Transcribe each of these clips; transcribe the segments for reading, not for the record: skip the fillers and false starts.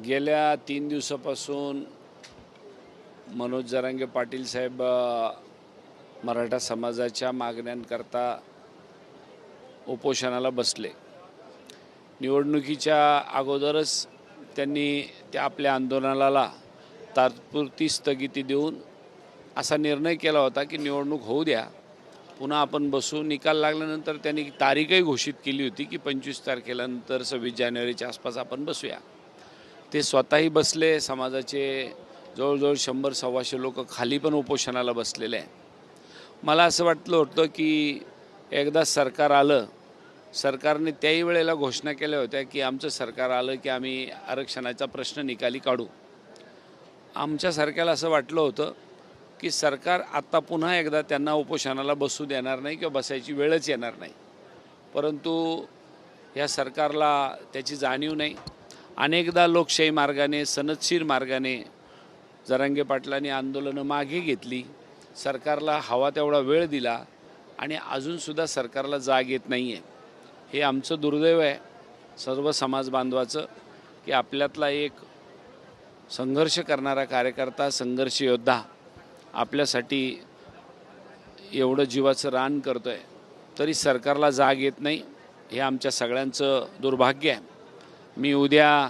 गेल्या 3 दिवसापासून मनोज जरांगे पाटील साहेब मराठा समाजाच्या मागण्यांकरता उपोषणाला बसले। निवडणुकीच्या अगोदरच त्यांनी त्या आपल्या आंदोलनाला तात्पुरती स्थगिती देऊन असा निर्णय केला होता की निवडणूक होऊ द्या, पुन्हा आपण बसू। निकाल लागल्यानंतर त्यांनी तारीखही घोषित केली होती की 25 तारखेला नंतर 26 जानेवारीच्या आसपास आपण बसूया। ते स्वतःही बसले। समाजाचे जवळजवळ 100-125 लोक खाली पण उपोषणाला बसलेले आहे। मला असं वाटलं होतं की एकदा सरकार आलं, सरकारने त्याही वेळेला घोषणा केल्या होत्या की आमचं सरकार आलं की आम्ही आरक्षणाचा प्रश्न निकाली काढू। आमच्यासारख्याला असं वाटलं होतं की सरकार आता पुन्हा एकदा त्यांना उपोषणाला बसू देणार नाही किंवा बसायची वेळच येणार नाही, परंतु या सरकारला त्याची जाणीव नाही। अनेकदा लोकशाही मार्गाने, सनदशीर मार्गाने जरांगे पाटलांनी आंदोलनं मागे घेतली, सरकारला हवा तेवढा वेळ दिला आणि अजूनसुद्धा सरकारला जाग येत नाही आहे। हे आमचं दुर्दैव आहे सर्व समाज बांधवाचं की आपल्यातला एक संघर्ष करणारा कार्यकर्ता, संघर्ष योद्धा आपल्यासाठी एवढं जीवाचं रान करतो आहे, तरी सरकारला जाग येत नाही। हे आमच्या सगळ्यांचं दुर्भाग्य आहे। मी उद्या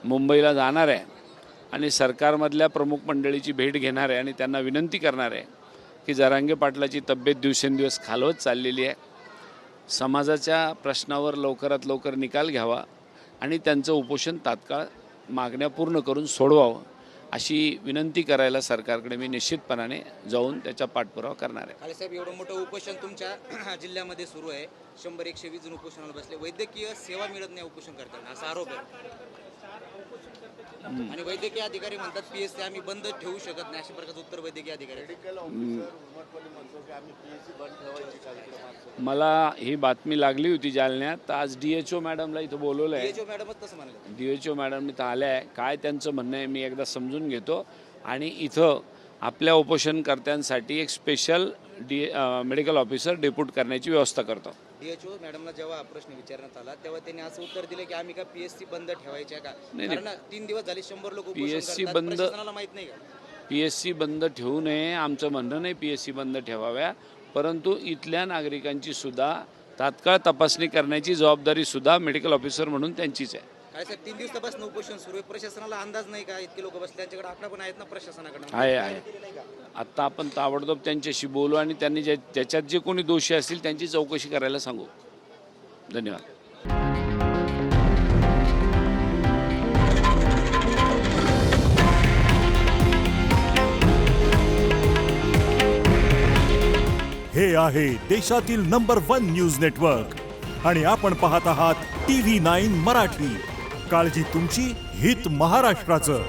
मुंबईला जाणार आहे आणि सरकारमधल्या प्रमुख मंडळीची भेट घेणार आहे आणि त्यांना विनंती करणार आहे की जरांगे पाटलाची तब्येत दिवसेंदिवस खालवत चाललेली आहे, समाजाच्या प्रश्नावर लवकरात लवकर निकाल घ्यावा आणि त्यांचं उपोषण तात्काळ मागण्या पूर्ण करून सोडवावं अशी विनंती करायला सरकारकडे मी निश्चितपणाने जाऊन त्याचा पाठपुरावा करणार आहे। काळे साहेब, एवढं मोठं उपोषण तुमच्या जिल्ह्यामध्ये सुरू आहे, 100-120 जण उपोषणाला बसले, वैद्यकीय सेवा मिळत नाही उपोषण करताना असा आरोप आहे आणि वैद्यकीय अधिकारी म्हणतात पीएससी आम्ही बंद ठेवू शकत नाही, अशा प्रकारचं उत्तर वैद्यकीय अधिकारी। मला ही बातमी लागली होती जालन्यात, तर आज DHO मॅडमला इथं बोलवलं आहे। DHO मॅडमच तसं म्हणाले, DHO मॅडम इथं आल्या आहे, काय त्यांचं म्हणणं आहे मी एकदा समजून घेतो आणि इथं आपल्या उपोषणकर्त्यांसाठी एक स्पेशल मेडिकल ऑफिसर डेप्यूट करण्याची व्यवस्था करतो। DHO मॅडमला जेव्हा प्रश्न विचारण्यात आला तेव्हा त्यांनी असं उत्तर दिलं की आम्ही का पीएससी बंद ठेवायचे का, कारण 3 दिवस झाले 100 लोक PSC उपोषण बंद, प्रशासनाला माहित नाही का? PSC बंद ठेवू नये आमचं म्हणणं नाही, PSC बंद ठेवाव्या, परंतु इथल्या नागरिकांची सुद्धा तात्काळ तपासणी करण्याची जबाबदारी सुद्धा मेडिकल ऑफिसर म्हणून त्यांचीच आहे। काय साहेब, 3 दिवसापासून उपोषण सुरू आहे, प्रशासनाला अंदाज नाही का इतके लोक बसले, त्यांच्याकडे आकडा पण आहेत ना प्रशासनाकडे? आहे। आत्ता आपण ताबडतोब त्यांच्याशी बोलू आणि त्यांनी ज्याच्यात जे कोणी दोषी असतील त्यांची चौकशी करायला सांगू। धन्यवाद। हे आहे देशातील नंबर 1 न्यूज नेटवर्क आणि आपण पाहत आहात TV9 मराठी। काळजी तुमची, हित महाराष्ट्राचं।